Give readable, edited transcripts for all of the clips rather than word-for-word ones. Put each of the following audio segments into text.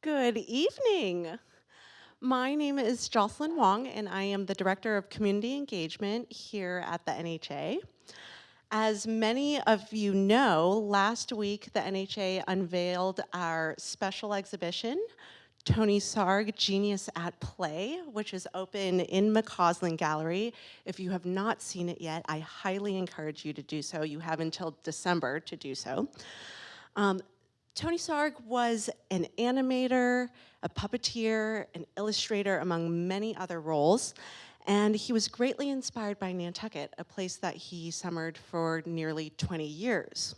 Good evening. My name is Jocelyn Wong, and I am the Director of Community Engagement here at the NHA. As many of you know, last week the NHA unveiled our special exhibition, Tony Sarg, Genius at Play, which is open in McCausland Gallery. If you have not seen it yet, I highly encourage you to do so. You have until December to do so. Tony Sarg was an animator, a puppeteer, an illustrator, among many other roles, and he was greatly inspired by Nantucket, a place that he summered for nearly 20 years.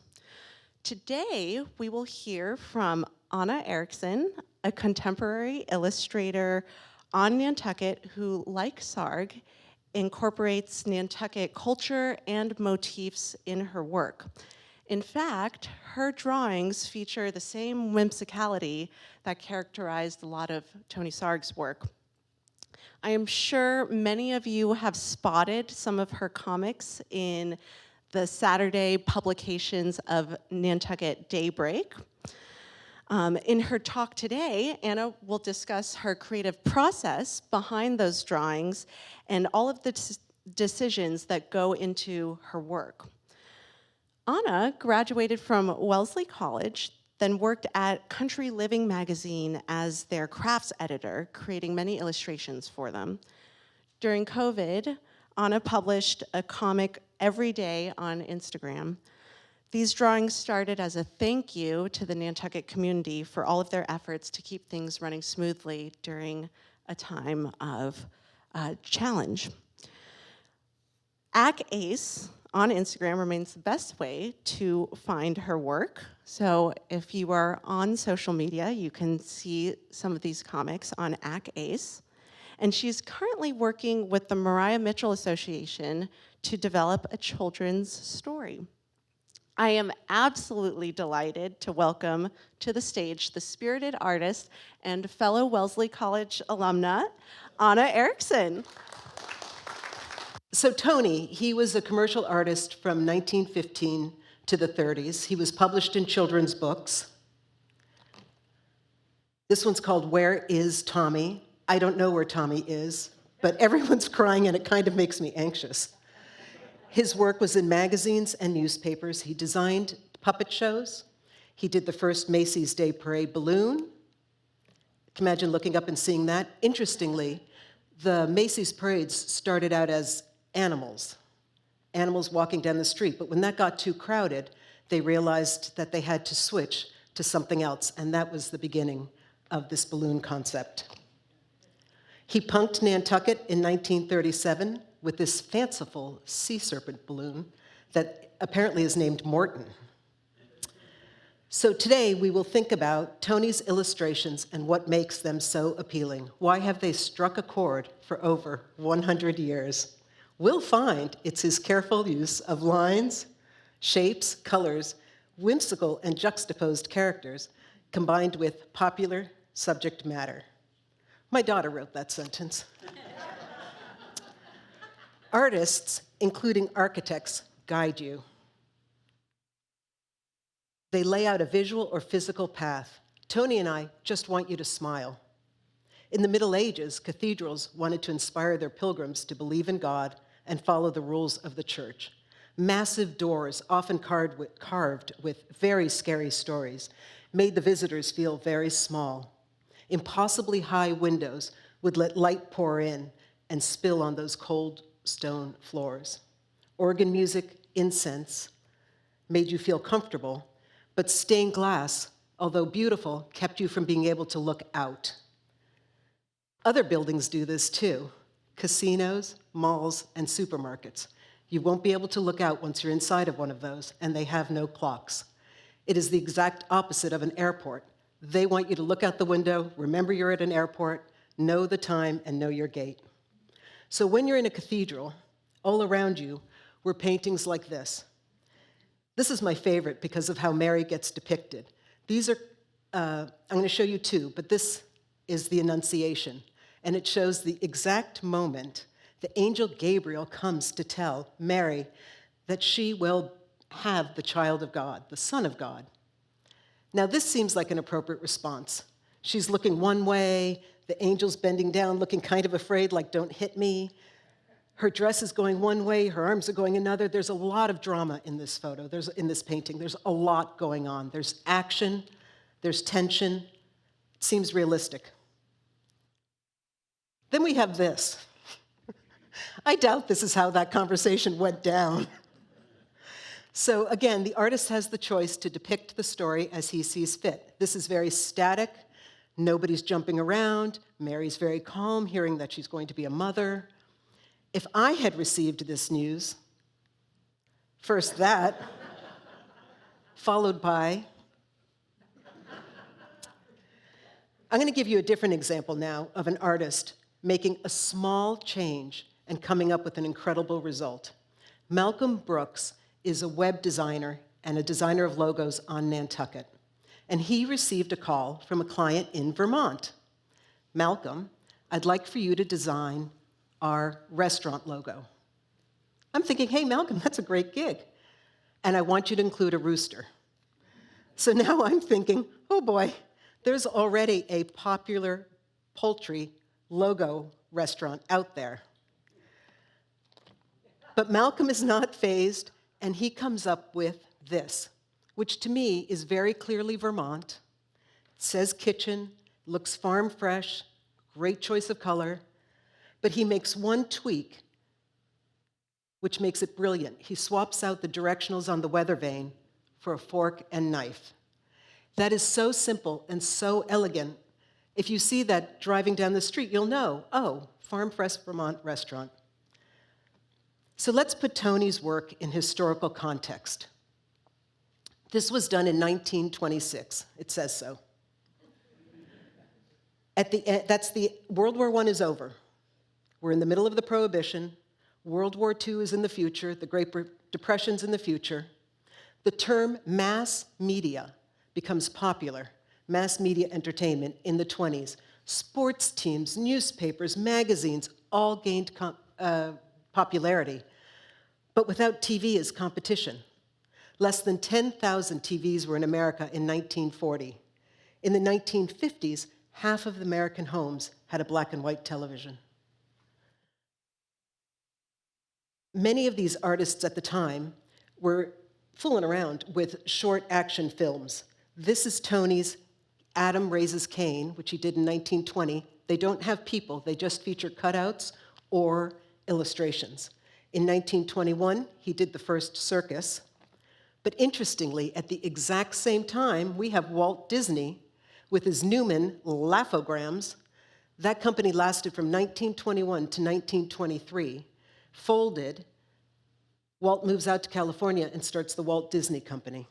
Today, we will hear from Anna Ericksen, a contemporary illustrator on Nantucket who, like Sarg, incorporates Nantucket culture and motifs in her work. In fact, her drawings feature the same whimsicality that characterized a lot of Tony Sarg's work. I am sure many of you have spotted some of her comics in the Saturday publications of Nantucket Daybreak. In her talk today, Anna will discuss her creative process behind those drawings and all of the decisions that go into her work. Anna graduated from Wellesley College, then worked at Country Living magazine as their crafts editor, creating many illustrations for them. During COVID, Anna published a comic every day on Instagram. These drawings started as a thank you to the Nantucket community for all of their efforts to keep things running smoothly during a time of challenge. ACACE on Instagram remains the best way to find her work. So if you are on social media, you can see some of these comics on ACACE. And she's currently working with the Mariah Mitchell Association to develop a children's story. I am absolutely delighted to welcome to the stage the spirited artist and fellow Wellesley College alumna, Anna Ericksen. So Tony, he was a commercial artist from 1915 to the 30s. He was published in children's books. This one's called Where is Tommy? I don't know where Tommy is, but everyone's crying and it kind of makes me anxious. His work was in magazines and newspapers. He designed puppet shows. He did the first Macy's Day Parade balloon. Can you imagine looking up and seeing that? Interestingly, the Macy's parades started out as animals walking down the street. But when that got too crowded, they realized that they had to switch to something else, and that was the beginning of this balloon concept. He punked Nantucket in 1937 with this fanciful sea serpent balloon that apparently is named Morton. So today we will think about Tony's illustrations and what makes them so appealing. Why have they struck a chord for over 100 years? We'll find it's his careful use of lines, shapes, colors, whimsical and juxtaposed characters, combined with popular subject matter. My daughter wrote that sentence. Artists, including architects, guide you. They lay out a visual or physical path. Tony and I just want you to smile. In the Middle Ages, cathedrals wanted to inspire their pilgrims to believe in God and follow the rules of the church. Massive doors, often carved with very scary stories, made the visitors feel very small. Impossibly high windows would let light pour in and spill on those cold stone floors. Organ music, incense, made you feel comfortable, but stained glass, although beautiful, kept you from being able to look out. Other buildings do this too. Casinos, malls, and supermarkets. You won't be able to look out once you're inside of one of those, and they have no clocks. It is the exact opposite of an airport. They want you to look out the window, remember you're at an airport, know the time, and know your gate. So when you're in a cathedral, all around you were paintings like this. This is my favorite because of how Mary gets depicted. These are, I'm going to show you two, but this is the Annunciation, and it shows the exact moment the angel Gabriel comes to tell Mary that she will have the child of God, the Son of God. Now, this seems like an appropriate response. She's looking one way, the angel's bending down, looking kind of afraid, like, don't hit me. Her dress is going one way, her arms are going another. There's a lot of drama in this photo, in this painting. There's a lot going on. There's action, there's tension. It seems realistic. Then we have this. I doubt this is how that conversation went down. So again, the artist has the choice to depict the story as he sees fit. This is very static. Nobody's jumping around. Mary's very calm, hearing that she's going to be a mother. If I had received this news, first that, followed by, I'm going to give you a different example now of an artist making a small change and coming up with an incredible result. Malcolm Brooks is a web designer and a designer of logos on Nantucket. And he received a call from a client in Vermont. Malcolm, I'd like for you to design our restaurant logo. I'm thinking, hey, Malcolm, that's a great gig. And I want you to include a rooster. So now I'm thinking, oh boy, there's already a popular poultry logo restaurant out there. But Malcolm is not fazed, and he comes up with this, which to me is very clearly Vermont. It says kitchen, looks farm fresh, great choice of color, but he makes one tweak which makes it brilliant. He swaps out the directionals on the weather vane for a fork and knife. That is so simple and so elegant. If you see that driving down the street, you'll know, oh, Farm Fresh Vermont restaurant. So let's put Tony's work in historical context. This was done in 1926. It says so. World War I is over. We're in the middle of the Prohibition. World War II is in the future. The Great Depression's in the future. The term mass media becomes popular, mass media entertainment, in the 20s. Sports teams, newspapers, magazines all gained popularity, but without TV as competition. Less than 10,000 TVs were in America in 1940. In the 1950s, half of the American homes had a black and white television. Many of these artists at the time were fooling around with short action films. This is Tony's Adam Raises Cain, which he did in 1920. They don't have people, they just feature cutouts or illustrations. In 1921, he did the first circus. But interestingly, at the exact same time, we have Walt Disney with his Newman Laughograms. That company lasted from 1921 to 1923, folded. Walt moves out to California and starts the Walt Disney Company.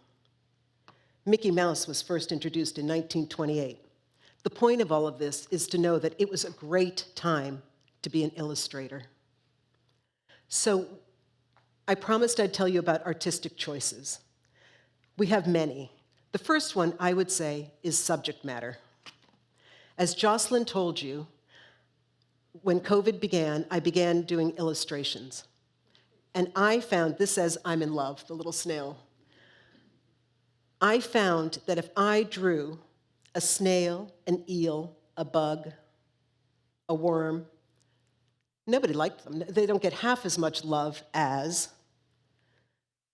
Mickey Mouse was first introduced in 1928. The point of all of this is to know that it was a great time to be an illustrator. So I promised I'd tell you about artistic choices. We have many. The first one, I would say, is subject matter. As Jocelyn told you, when COVID began, I began doing illustrations. And I found, this says I'm in love, the little snail. I found that if I drew a snail, an eel, a bug, a worm, nobody liked them. They don't get half as much love as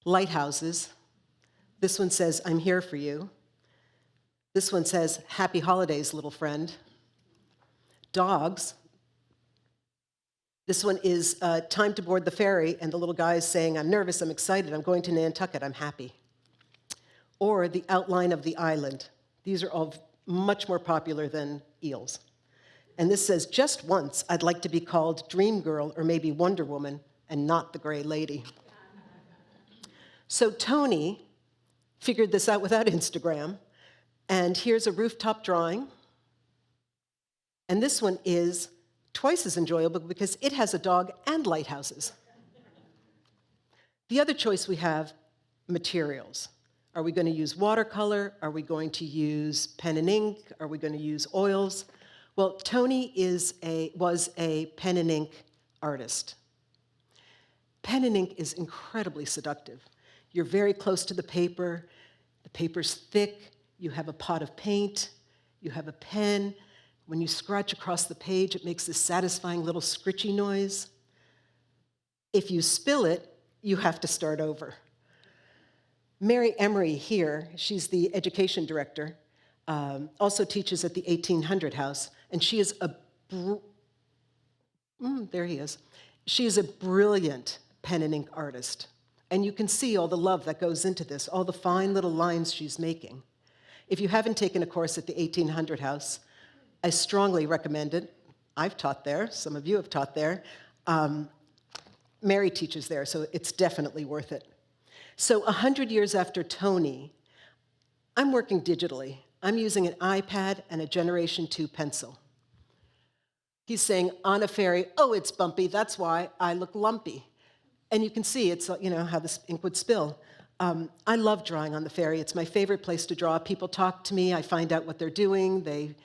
lighthouses. This one says, I'm here for you. This one says, happy holidays, little friend. Dogs. This one is time to board the ferry, and the little guy is saying, I'm nervous, I'm excited, I'm going to Nantucket, I'm happy. Or the outline of the island. These are all much more popular than eels. And this says, just once, I'd like to be called Dream Girl or maybe Wonder Woman and not the Gray Lady. So Tony figured this out without Instagram. And here's a rooftop drawing. And this one is twice as enjoyable because it has a dog and lighthouses. The other choice we have, materials. Are we going to use watercolor? Are we going to use pen and ink? Are we going to use oils? Well, Tony was a pen and ink artist. Pen and ink is incredibly seductive. You're very close to the paper's thick, you have a pot of paint, You have a pen. When you scratch across the page, it makes this satisfying little scritchy noise. If you spill it, you have to start over. Mary Emery here, she's the education director, also teaches at the 1800 House, and she is there he is. She is a brilliant pen and ink artist. And you can see all the love that goes into this, all the fine little lines she's making. If you haven't taken a course at the 1800 House, I strongly recommend it. I've taught there, some of you have taught there. Mary teaches there, so it's definitely worth it. So 100 years after Tony, I'm working digitally. I'm using an iPad and a Generation 2 pencil. He's saying, on a ferry, oh, it's bumpy, that's why I look lumpy. And you can see it's, how this ink would spill. I love drawing on the ferry. It's my favorite place to draw. People talk to me, I find out what they're doing. They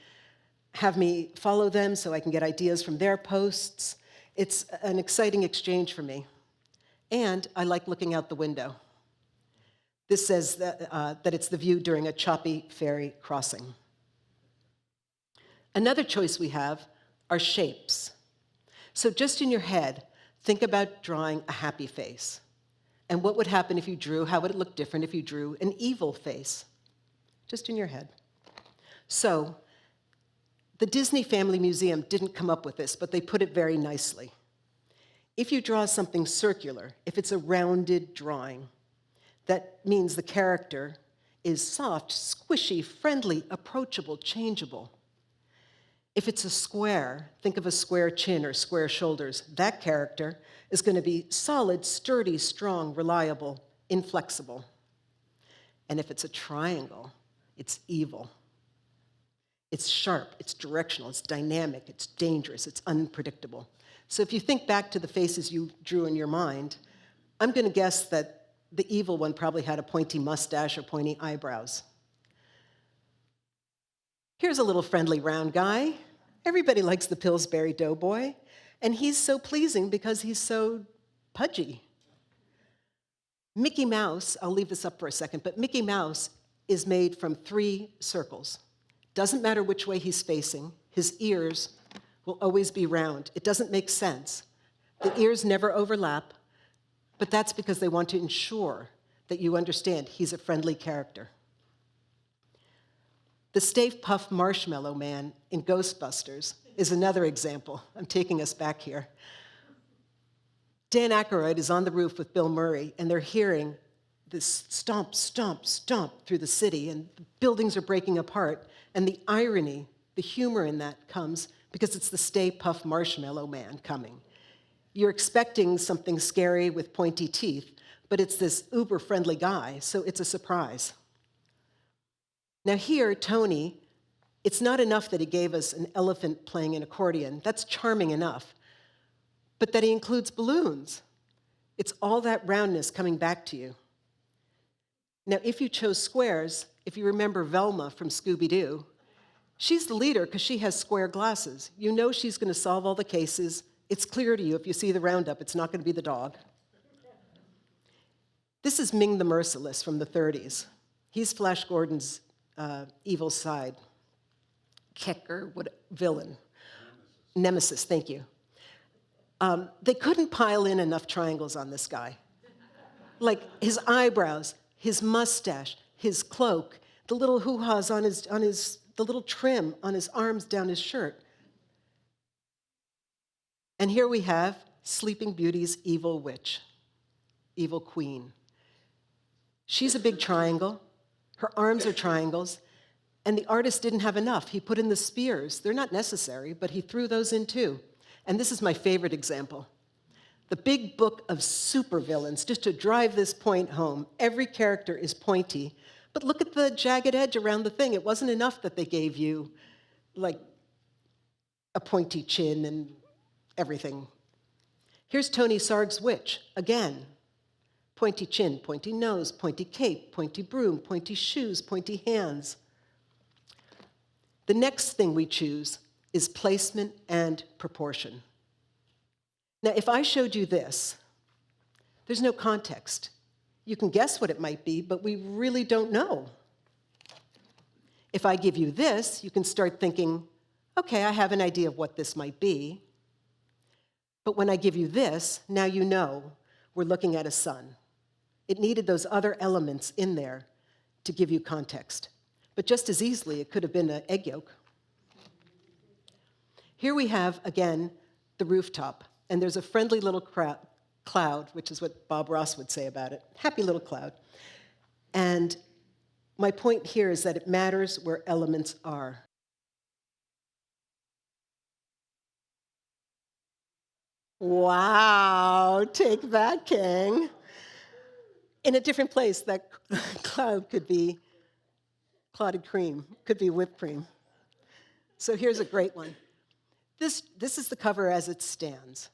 have me follow them so I can get ideas from their posts. It's an exciting exchange for me. And I like looking out the window. This says that it's the view during a choppy ferry crossing. Another choice we have are shapes. So just in your head, think about drawing a happy face. And what would happen if you drew, how would it look different if you drew an evil face? Just in your head. So the Disney Family Museum didn't come up with this, but they put it very nicely. If you draw something circular, if it's a rounded drawing, that means the character is soft, squishy, friendly, approachable, changeable. If it's a square, think of a square chin or square shoulders. That character is going to be solid, sturdy, strong, reliable, inflexible. And if it's a triangle, it's evil. It's sharp, it's directional, it's dynamic, it's dangerous, it's unpredictable. So if you think back to the faces you drew in your mind, I'm going to guess that the evil one probably had a pointy mustache or pointy eyebrows. Here's a little friendly round guy. Everybody likes the Pillsbury Doughboy, and he's so pleasing because he's so pudgy. Mickey Mouse, I'll leave this up for a second, but Mickey Mouse is made from 3 circles. Doesn't matter which way he's facing, his ears will always be round. It doesn't make sense. The ears never overlap, but that's because they want to ensure that you understand he's a friendly character. The Stay Puft Marshmallow Man in Ghostbusters is another example. I'm taking us back here. Dan Aykroyd is on the roof with Bill Murray, and they're hearing this stomp, stomp, stomp through the city, and the buildings are breaking apart. And the irony, the humor in that comes because it's the Stay Puft Marshmallow Man coming. You're expecting something scary with pointy teeth, but it's this uber-friendly guy, so it's a surprise. Now here, Tony, it's not enough that he gave us an elephant playing an accordion. That's charming enough. But that he includes balloons. It's all that roundness coming back to you. Now, if you chose squares, if you remember Velma from Scooby-Doo, she's the leader because she has square glasses. You know she's going to solve all the cases. It's clear to you if you see the roundup, it's not going to be the dog. This is Ming the Merciless from the 30s. He's Flash Gordon's evil side. Kecker, villain. Nemesis, thank you. They couldn't pile in enough triangles on this guy. Like his eyebrows, his mustache, his cloak, the little hoo-has on the little trim on his arms down his shirt. And here we have Sleeping Beauty's evil witch, evil queen. She's a big triangle. Her arms are triangles. And the artist didn't have enough. He put in the spears. They're not necessary, but he threw those in too. And this is my favorite example. The big book of supervillains, just to drive this point home. Every character is pointy, but look at the jagged edge around the thing. It wasn't enough that they gave you, like, a pointy chin and everything. Here's Tony Sarg's witch, again. Pointy chin, pointy nose, pointy cape, pointy broom, pointy shoes, pointy hands. The next thing we choose is placement and proportion. Now, if I showed you this, there's no context. You can guess what it might be, but we really don't know. If I give you this, you can start thinking, okay, I have an idea of what this might be. But when I give you this, now you know we're looking at a sun. It needed those other elements in there to give you context. But just as easily, it could have been an egg yolk. Here we have, again, the rooftop. And there's a friendly little cloud, which is what Bob Ross would say about it. Happy little cloud. And my point here is that it matters where elements are. Wow, take that, King. In a different place, that cloud could be clotted cream, could be whipped cream. So here's a great one. This is the cover as it stands.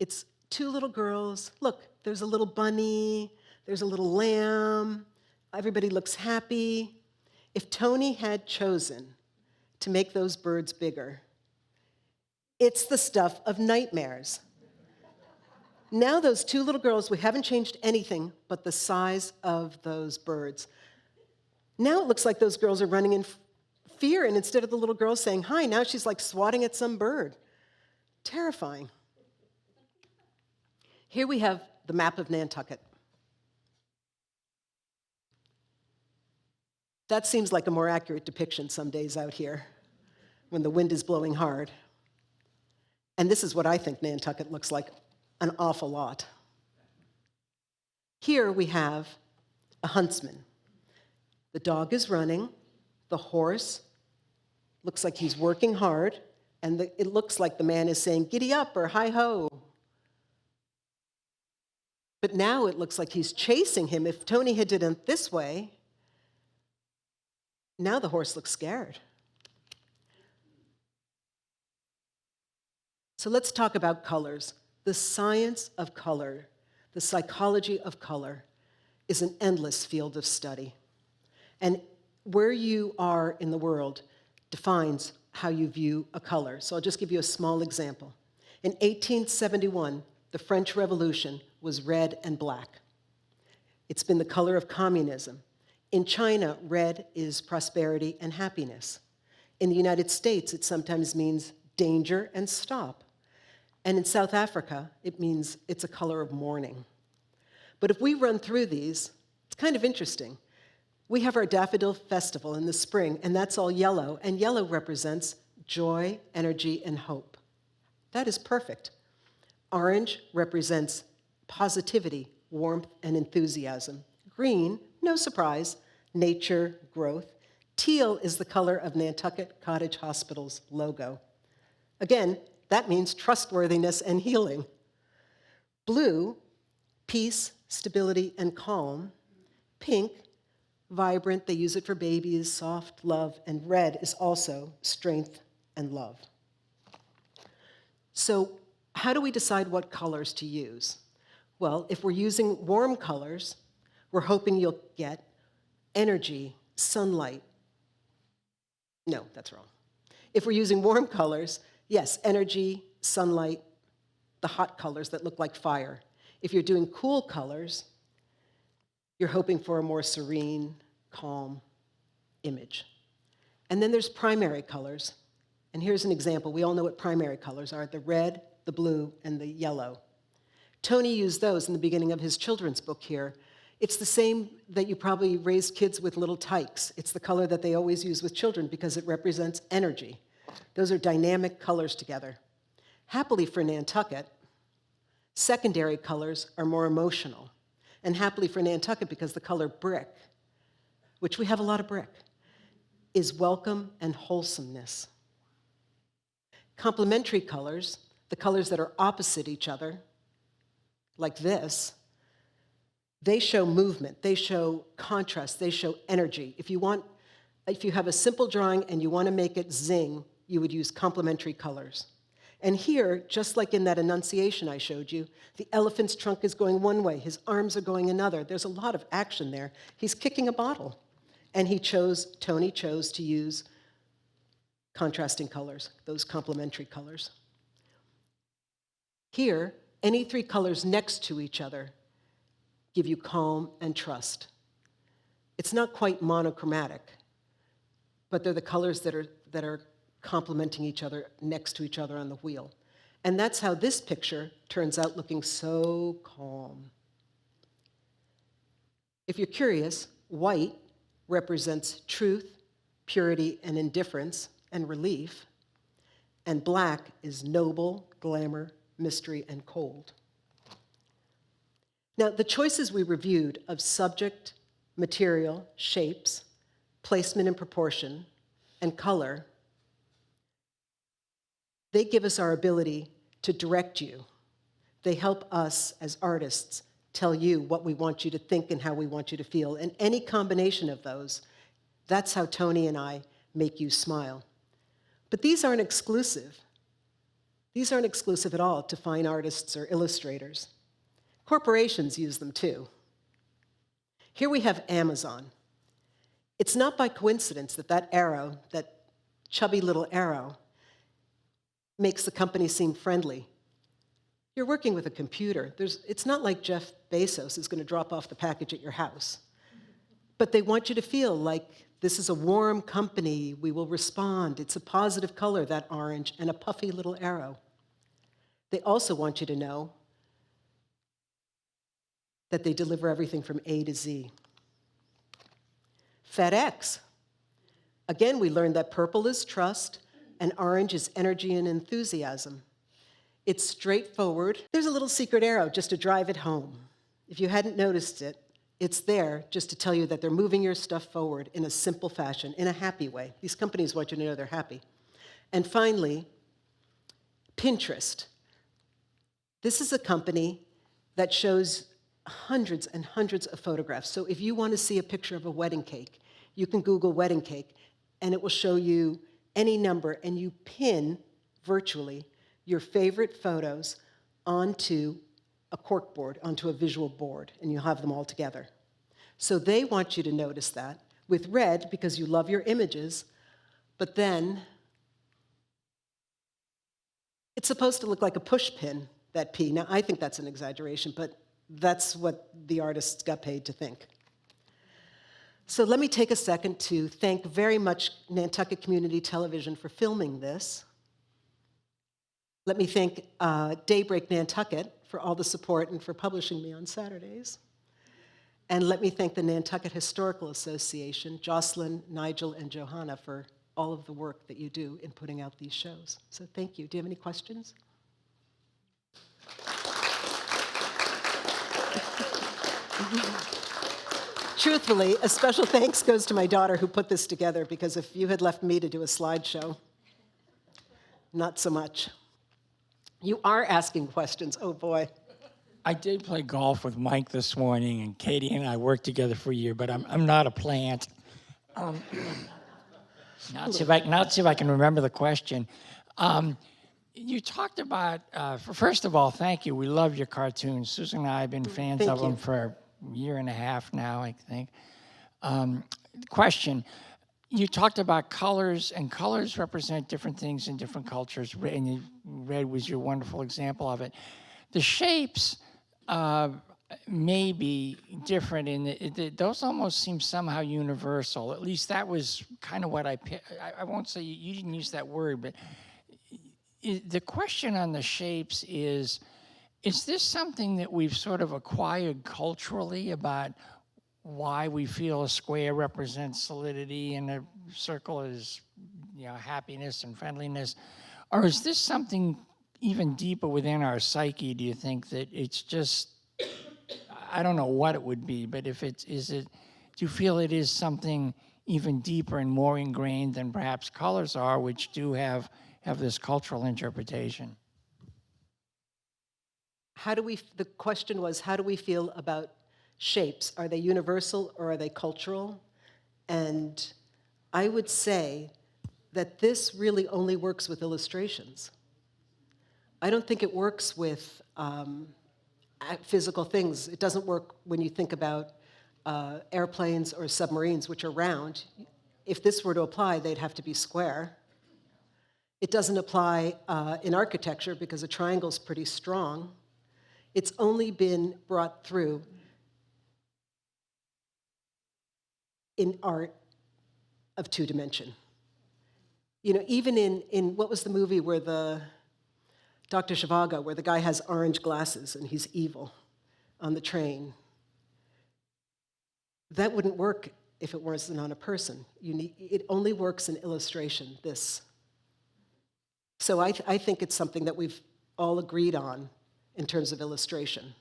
It's two little girls. Look, there's a little bunny, there's a little lamb. Everybody looks happy. If Tony had chosen to make those birds bigger, it's the stuff of nightmares. Now those two little girls, we haven't changed anything but the size of those birds. Now it looks like those girls are running in fear, and instead of the little girl saying hi, now she's like swatting at some bird. Terrifying. Here we have the map of Nantucket. That seems like a more accurate depiction some days out here when the wind is blowing hard. And this is what I think Nantucket looks like an awful lot. Here we have a huntsman. The dog is running, the horse looks like he's working hard, and it looks like the man is saying, giddy up or hi ho. But now it looks like he's chasing him. If Tony had done it this way, now the horse looks scared. So let's talk about colors. The science of color, the psychology of color, is an endless field of study. And where you are in the world defines how you view a color. So I'll just give you a small example. In 1871, the French Revolution was red and black. It's been the color of communism. In China, red is prosperity and happiness. In the United States, it sometimes means danger and stop. And in South Africa, it means it's a color of mourning. But if we run through these, it's kind of interesting. We have our Daffodil Festival in the spring, and that's all yellow, and yellow represents joy, energy, and hope. That is perfect. Orange represents positivity, warmth, and enthusiasm. Green, no surprise, nature, growth. Teal is the color of Nantucket Cottage Hospital's logo. Again, that means trustworthiness and healing. Blue, peace, stability, and calm. Pink, vibrant, they use it for babies, soft, love, and red is also strength and love. So how do we decide what colors to use? Well, if we're using warm colors, we're hoping you'll get energy, sunlight. No, that's wrong. If we're using warm colors, yes, energy, sunlight, the hot colors that look like fire. If you're doing cool colors, you're hoping for a more serene, calm image. And then there's primary colors. And here's an example. We all know what primary colors are, the red, the blue, and the yellow. Tony used those in the beginning of his children's book here. It's the same that you probably raised kids with little tykes. It's the color that they always use with children because it represents energy. Those are dynamic colors together. Happily for Nantucket, secondary colors are more emotional. And happily for Nantucket, because the color brick, which we have a lot of brick, is welcome and wholesomeness. Complementary colors, the colors that are opposite each other, like this, they show movement, they show contrast, they show energy. If you have a simple drawing and you want to make it zing, you would use complementary colors. And here, just like in that Annunciation I showed you, the elephant's trunk is going one way, his arms are going another. There's a lot of action there. He's kicking a bottle. And Tony chose to use contrasting colors, those complementary colors. Here, any three colors next to each other give you calm and trust. It's not quite monochromatic. but they're the colors that are complementing each other next to each other on the wheel. And that's how this picture turns out looking so calm. If you're curious, white represents truth, purity, and indifference, and relief, and black is noble, glamour, mystery, and cold. Now, the choices we reviewed of subject, material, shapes, placement and proportion, and color, they give us our ability to direct you. They help us as artists tell you what we want you to think and how we want you to feel. And any combination of those, that's how Tony and I make you smile. But these aren't exclusive. These aren't exclusive at all to fine artists or illustrators. Corporations use them too. Here we have Amazon. It's not by coincidence that that arrow, that chubby little arrow, makes the company seem friendly. You're working with a computer. It's not like Jeff Bezos is going to drop off the package at your house. But they want you to feel like this is a warm company. We will respond. It's a positive color, that orange, and a puffy little arrow. They also want you to know that they deliver everything from A to Z. FedEx. Again, we learned that purple is trust and orange is energy and enthusiasm. It's straightforward. There's a little secret arrow just to drive it home. If you hadn't noticed it, it's there just to tell you that they're moving your stuff forward in a simple fashion, in a happy way. These companies want you to know they're happy. And finally, Pinterest. This is a company that shows hundreds and hundreds of photographs. So if you want to see a picture of a wedding cake, you can Google wedding cake, and it will show you any number, and you pin virtually your favorite photos onto a corkboard, onto a visual board, and you'll have them all together. So they want you to notice that with red because you love your images, but then it's supposed to look like a push pin, that P. Now, I think that's an exaggeration, but that's what the artists got paid to think. So let me take a second to thank very much Nantucket Community Television for filming this. Let me thank Daybreak Nantucket for all the support and for publishing me on Saturdays. And let me thank the Nantucket Historical Association, Jocelyn, Nigel, and Johanna for all of the work that you do in putting out these shows. So thank you. Do you have any questions? Truthfully, a special thanks goes to my daughter who put this together, because if you had left me to do a slideshow, not so much. You are asking questions, oh boy. I did play golf with Mike this morning, and Katie and I worked together for a year, but I'm not a plant. Not see if I can remember the question. You talked about, first of all, thank you. We love your cartoons. Susan and I have been fans Thank of them you. for a year and a half now, I think. Question. You talked about colors, and colors represent different things in different cultures, and red was your wonderful example of it. The shapes may be different, those almost seem somehow universal. At least that was kind of what I won't say you didn't use that word, but the question on the shapes is this something that we've sort of acquired culturally about why we feel a square represents solidity and a circle is, happiness and friendliness? Or is this something even deeper within our psyche, do you think, that it's just, I don't know what it would be, but do you feel it is something even deeper and more ingrained than perhaps colors are, which do have this cultural interpretation? The question was, how do we feel about shapes? Are they universal or are they cultural? And I would say that this really only works with illustrations. I don't think it works with physical things. It doesn't work when you think about airplanes or submarines, which are round. If this were to apply, they'd have to be square. It doesn't apply in architecture because a triangle is pretty strong. It's only been brought through in art of two dimension. You know, even in what was the movie where the Dr. Zhivago, where the guy has orange glasses and he's evil on the train. That wouldn't work if it wasn't on a person. It only works in illustration, this. So I think it's something that we've all agreed on in terms of illustration.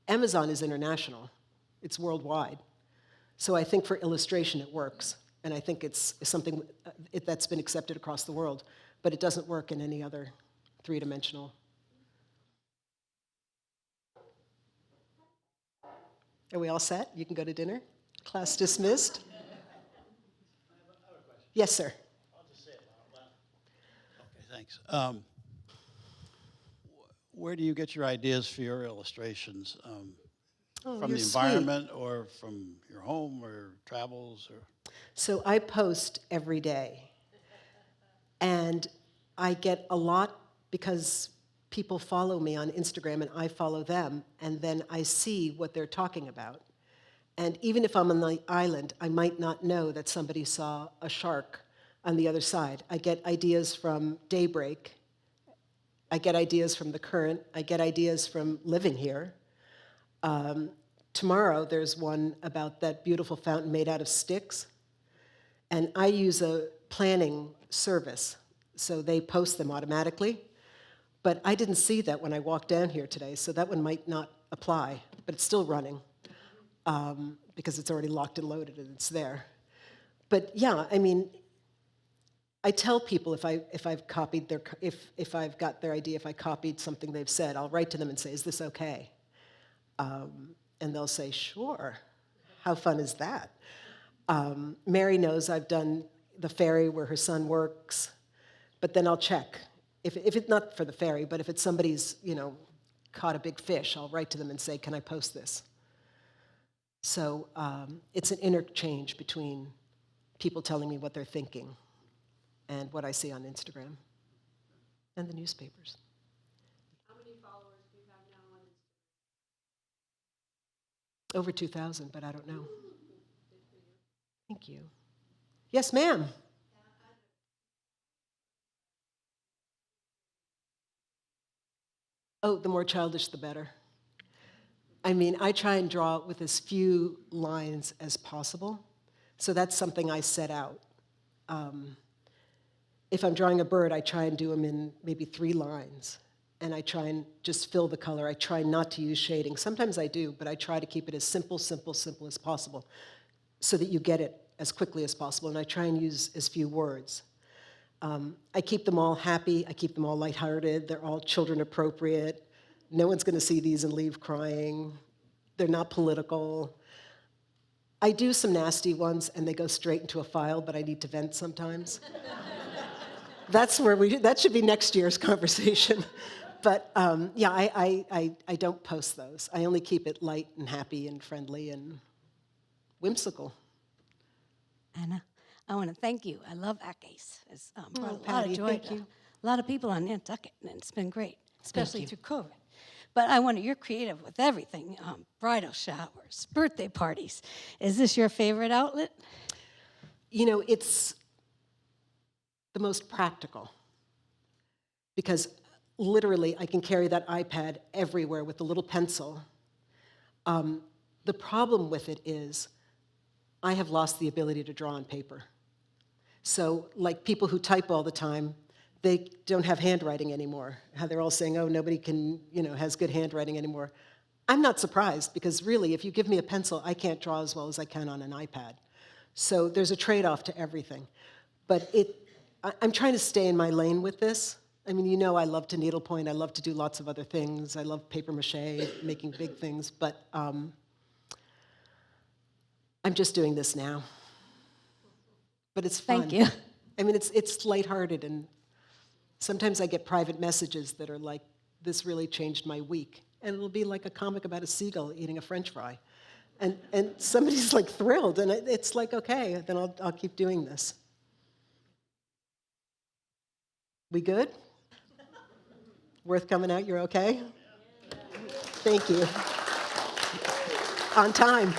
Amazon is international. It's worldwide. So I think for illustration it works. And I think it's something that's been accepted across the world. But it doesn't work in any other three-dimensional. Are we all set? You can go to dinner? Class dismissed? Yes, sir. Okay, thanks. Where do you get your ideas for your illustrations? Oh, From you're the sweet. environment or from your home or travels? Or So I post every day. And I get a lot because people follow me on Instagram and I follow them. And then I see what they're talking about. And even if I'm on the island, I might not know that somebody saw a shark on the other side. I get ideas from daybreak. I get ideas from the current. I get ideas from living here. Tomorrow, there's one about that beautiful fountain made out of sticks. And I use a planning service, so they post them automatically. But I didn't see that when I walked down here today, so that one might not apply, but it's still running because it's already locked and loaded and it's there. But yeah, I mean, I tell people if I've copied if I've got their idea, if I copied something they've said, I'll write to them and say, "Is this okay?" And they'll say, "Sure." How fun is that? Mary knows I've done the ferry where her son works, but then I'll check. If it's not for the ferry, but if it's somebody's, caught a big fish, I'll write to them and say, "Can I post this?" So it's an interchange between people telling me what they're thinking and what I see on Instagram and the newspapers. How many followers do you have now on Instagram? Over 2,000, but I don't know. Thank you. Yes, ma'am. Oh, the more childish, the better. I mean, I try and draw with as few lines as possible. So that's something I set out. If I'm drawing a bird, I try and do them in maybe 3 lines. And I try and just fill the color. I try not to use shading. Sometimes I do, but I try to keep it as simple as possible so that you get it as quickly as possible. And I try and use as few words. I keep them all happy. I keep them all lighthearted. They're all children appropriate. No one's going to see these and leave crying. They're not political. I do some nasty ones, and they go straight into a file, but I need to vent sometimes. That should be next year's conversation. But yeah, I don't post those. I only keep it light and happy and friendly and whimsical. Anna, I want to thank you. I love Acase. It's brought a lot Patty, of joy thank to you. a lot of people on Nantucket, and it's been great, especially you. through COVID. But I wonder, you're creative with everything, bridal showers, birthday parties. Is this your favorite outlet? It's the most practical because literally I can carry that iPad everywhere with a little pencil. The problem with it is I have lost the ability to draw on paper. So like people who type all the time, they don't have handwriting anymore. How they're all saying, "Oh, nobody has good handwriting anymore." I'm not surprised because really, if you give me a pencil, I can't draw as well as I can on an iPad. So there's a trade-off to everything. But I'm trying to stay in my lane with this. I mean, I love to needlepoint. I love to do lots of other things. I love paper mache, making big things. But I'm just doing this now. But it's fun. Thank you. I mean, it's lighthearted, and sometimes I get private messages that are like, "This really changed my week." And it'll be like a comic about a seagull eating a French fry. And somebody's like thrilled, and it's like, okay, then I'll keep doing this. We good? Worth coming out, you're okay? Thank you. On time.